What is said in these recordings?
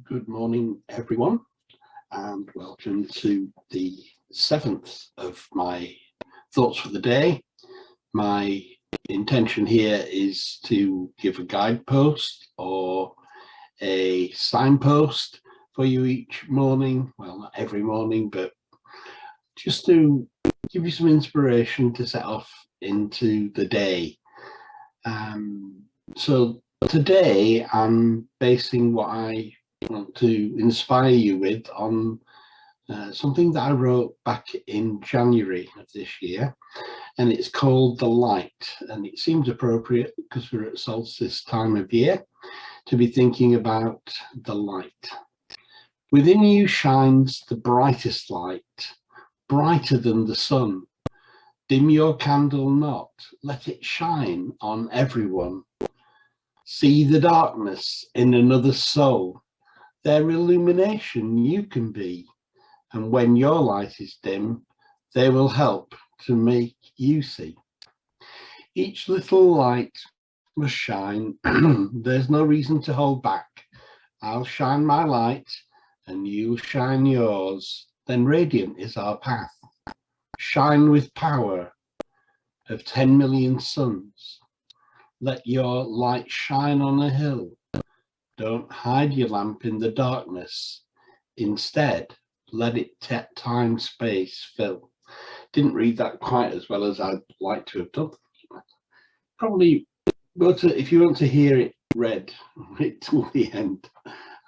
Good morning, everyone, and welcome to the 7th of my thoughts for the day. My intention here is to give a guidepost or a signpost for you each morning. Well, not every morning, but just to give you some inspiration to set off into the day. So today I'm basing what I want to inspire you with on something that I wrote back in January of this year, and it's called The Light. And it seems appropriate because we're at solstice time of year to be thinking about the light. Within you shines the brightest light, brighter than the sun. Dim your candle not, let it shine on everyone. See the darkness in another's soul, their illumination you can be, and when your light is dim, they will help to make you see. Each little light must shine, there's no reason to hold back. I'll shine my light, and you'll shine yours, then radiant is our path. Shine with power of 10 million suns. Let your light shine on a hill. Don't hide your lamp in the darkness. Instead, let it time space fill. Didn't read that quite as well as I'd like to have done. Probably if you want to hear it read, read till the end.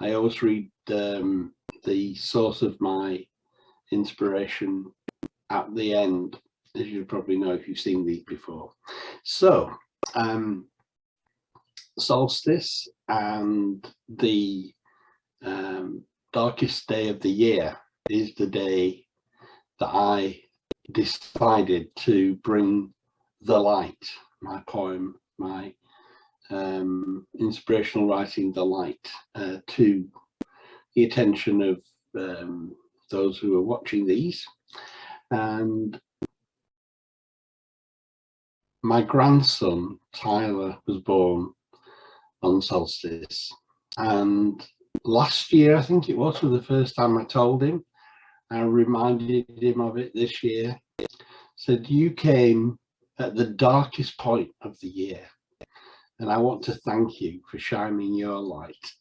I always read the source of my inspiration at the end, as you probably know if you've seen these before. So solstice and the darkest day of the year is the day that I decided to bring the light, my poem, my inspirational writing, The Light, to the attention of those who are watching these. And my grandson Tyler was born on solstice, and last year I think it was, for the first time I told him, I reminded him of it this year, said you came at the darkest point of the year, and I want to thank you for shining your light.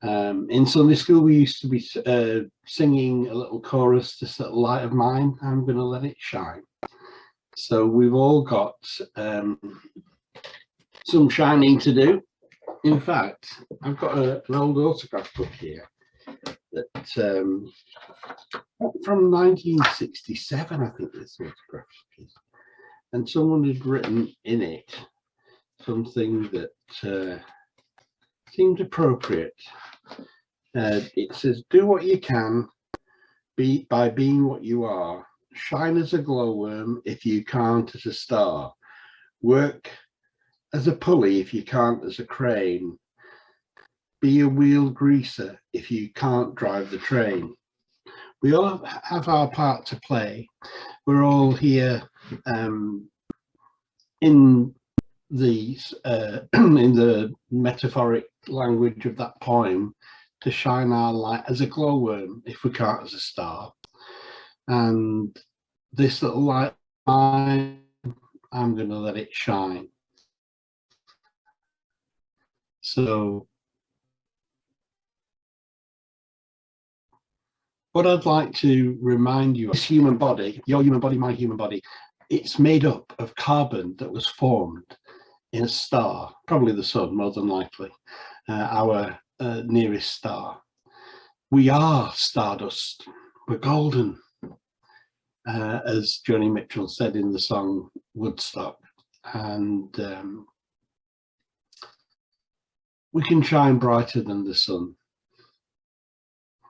In Sunday school we used to be singing a little chorus, this little light of mine, I'm going to let it shine. So we've all got some shining to do. In fact, I've got an old autograph book here that from 1967, I think this autograph is, and someone had written in it something that seemed appropriate. It says, do what you can by being what you are. Shine as a glowworm if you can't as a star. Work as a pulley if you can't as a crane. Be a wheel greaser if you can't drive the train. We all have our part to play. We're all here in the metaphoric language of that poem to shine our light as a glowworm if we can't as a star. And this little light, I'm going to let it shine. So what I'd like to remind you of is human body, your human body, my human body. It's made up of carbon that was formed in a star, probably the sun, more than likely, our nearest star. We are stardust. We're golden, as Joni Mitchell said in the song Woodstock. And we can shine brighter than the sun.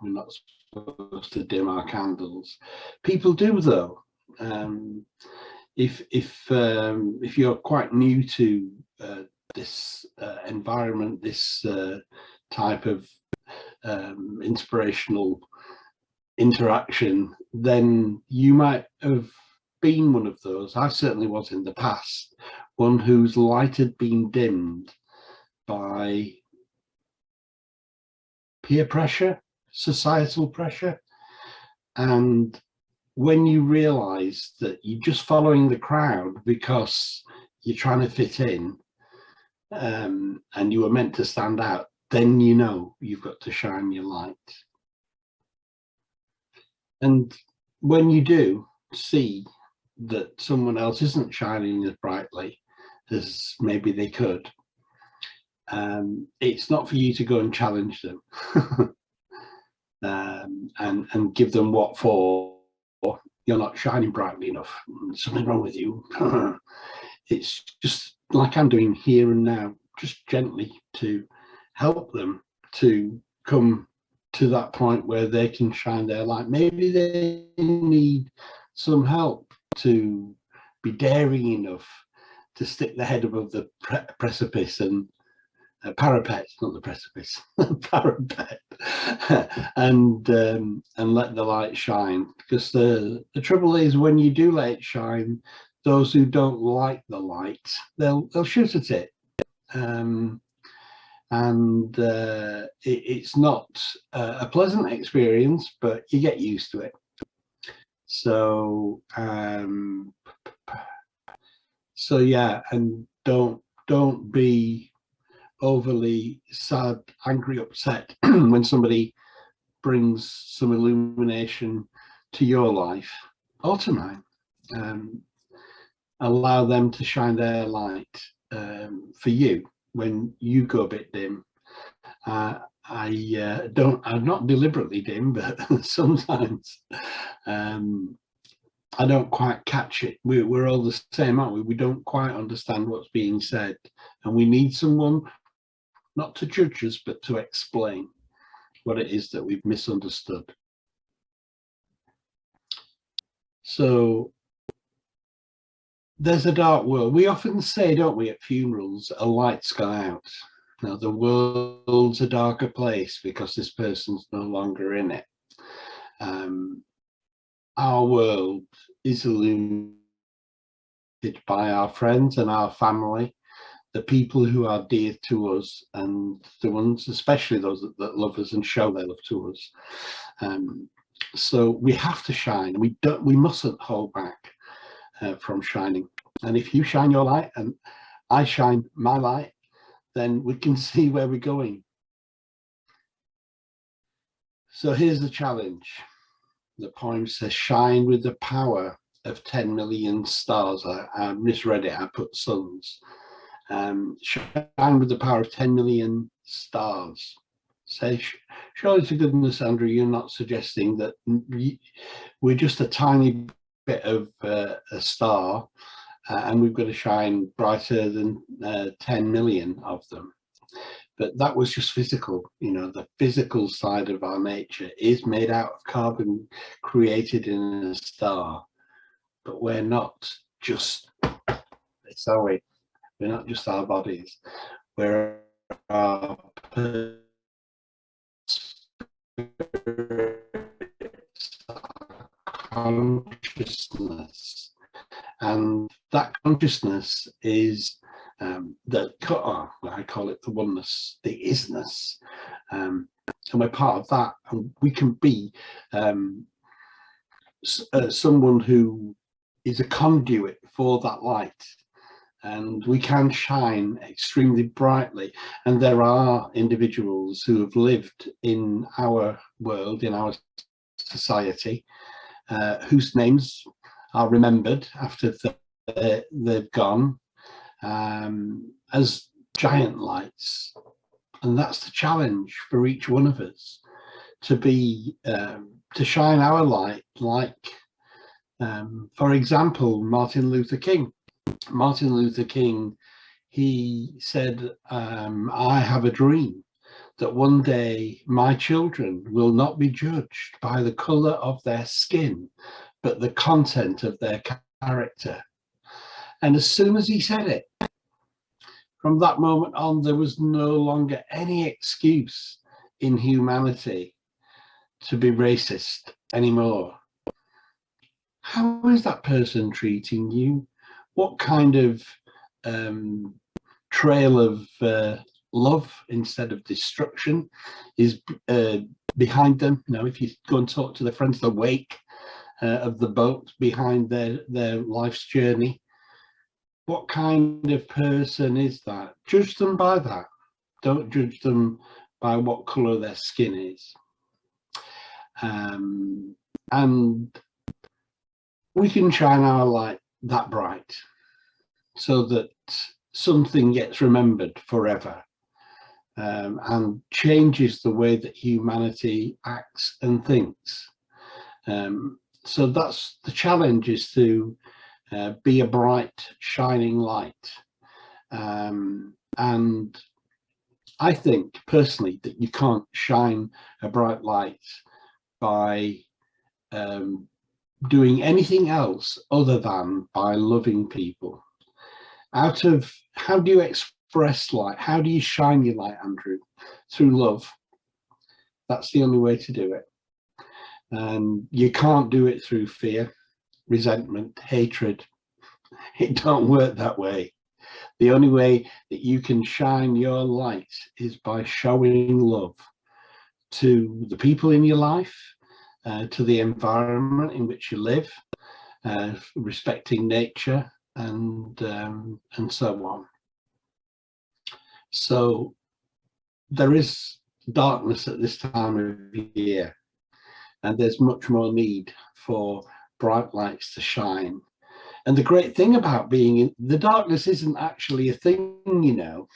We're not supposed to dim our candles. People do, though. If you're quite new to this environment, this type of inspirational interaction, then you might have been one of those. I certainly was in the past, one whose light had been dimmed by peer pressure, societal pressure. And when you realize that you're just following the crowd because you're trying to fit in, and you were meant to stand out, then you know you've got to shine your light. And when you do see that someone else isn't shining as brightly as maybe they could, it's not for you to go and challenge them and give them what for. You're not shining brightly enough, something wrong with you. It's just like I'm doing here and now, just gently to help them to come to that point where they can shine their light. Maybe they need some help to be daring enough to stick their head above the precipice and parapet, not the precipice, parapet, and let the light shine. Because the trouble is, when you do let it shine, those who don't like the light, they'll shoot at it, and it's not a pleasant experience, but you get used to it. So yeah, and don't be overly sad, angry, upset when somebody brings some illumination to your life or to mine. Allow them to shine their light for you when you go a bit dim. I'm not deliberately dim, but sometimes I don't quite catch it. We're all the same, aren't we? We don't quite understand what's being said, and we need someone not to judge us, but to explain what it is that we've misunderstood. So there's a dark world. We often say, don't we, at funerals, a light's gone out. Now, the world's a darker place because this person's no longer in it. Our world is illuminated by our friends and our family, the people who are dear to us, and the ones, especially those that love us and show their love to us. So we have to shine. We mustn't hold back from shining. And if you shine your light and I shine my light, then we can see where we're going. So here's the challenge. The poem says, shine with the power of 10 million stars. I misread it, I put suns. Shine with the power of 10 million stars. Say, surely to goodness, Andrew, you're not suggesting that we're just a tiny bit of a star and we've got to shine brighter than 10 million of them. But that was just physical. You know, the physical side of our nature is made out of carbon created in a star. But we're not just this, are we? We're not just our bodies. We're our consciousness. And that consciousness is I call it the oneness, the isness, and we're part of that, and we can be someone who is a conduit for that light, and we can shine extremely brightly. And there are individuals who have lived in our world, in our society, whose names are remembered after they've gone, as giant lights. And that's the challenge for each one of us, to be to shine our light, like for example, Martin Luther King. Martin Luther King, he said, I have a dream that one day my children will not be judged by the color of their skin, but the content of their character. And as soon as he said it, from that moment on, there was no longer any excuse in humanity to be racist anymore. How is that person treating you? What kind of trail of love instead of destruction is behind them. You know, if you go and talk to the friends, the wake of the boat behind their life's journey, what kind of person is that? Judge them by that. Don't judge them by what colour their skin is. And we can shine our light that bright so that something gets remembered forever, and changes the way that humanity acts and thinks. So that's the challenge, is to be a bright, shining light. And I think personally that you can't shine a bright light by doing anything else other than by loving people. Out of, how do you express light? How do you shine your light, Andrew? Through love. That's the only way to do it. And you can't do it through fear, resentment, hatred. It don't work that way. The only way that you can shine your light is by showing love to the people in your life, to the environment in which you live, respecting nature, and so on. So there is darkness at this time of year, and there's much more need for bright lights to shine. And the great thing about being in the darkness isn't actually a thing, you know.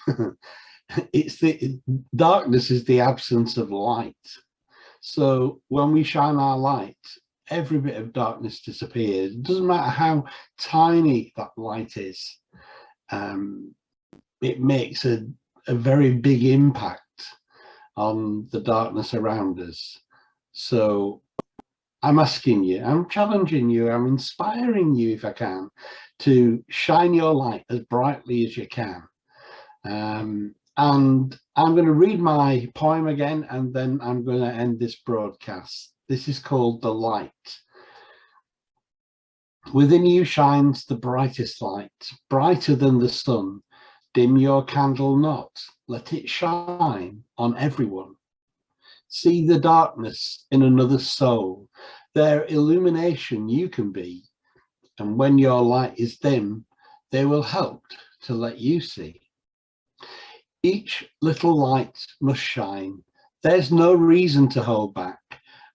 It's the darkness is the absence of light. So when we shine our light, every bit of darkness disappears. It doesn't matter how tiny that light is. It makes a very big impact on the darkness around us. So I'm asking you, I'm challenging you, I'm inspiring you, if I can, to shine your light as brightly as you can. And I'm going to read my poem again, and then I'm going to end this broadcast. This is called The Light. Within you shines the brightest light, brighter than the sun. Dim your candle not, let it shine on everyone. See the darkness in another's soul, their illumination you can be. And when your light is dim, they will help to let you see. Each little light must shine. There's no reason to hold back.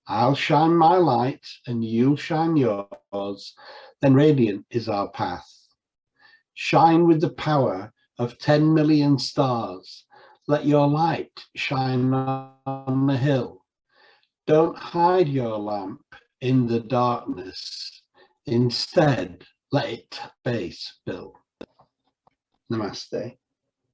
I'll shine my light and you'll shine yours. Then radiant is our path. Shine with the power of 10 million stars. Let your light shine on the hill. Don't hide your lamp in the darkness. Instead, let it base Bill. Namaste.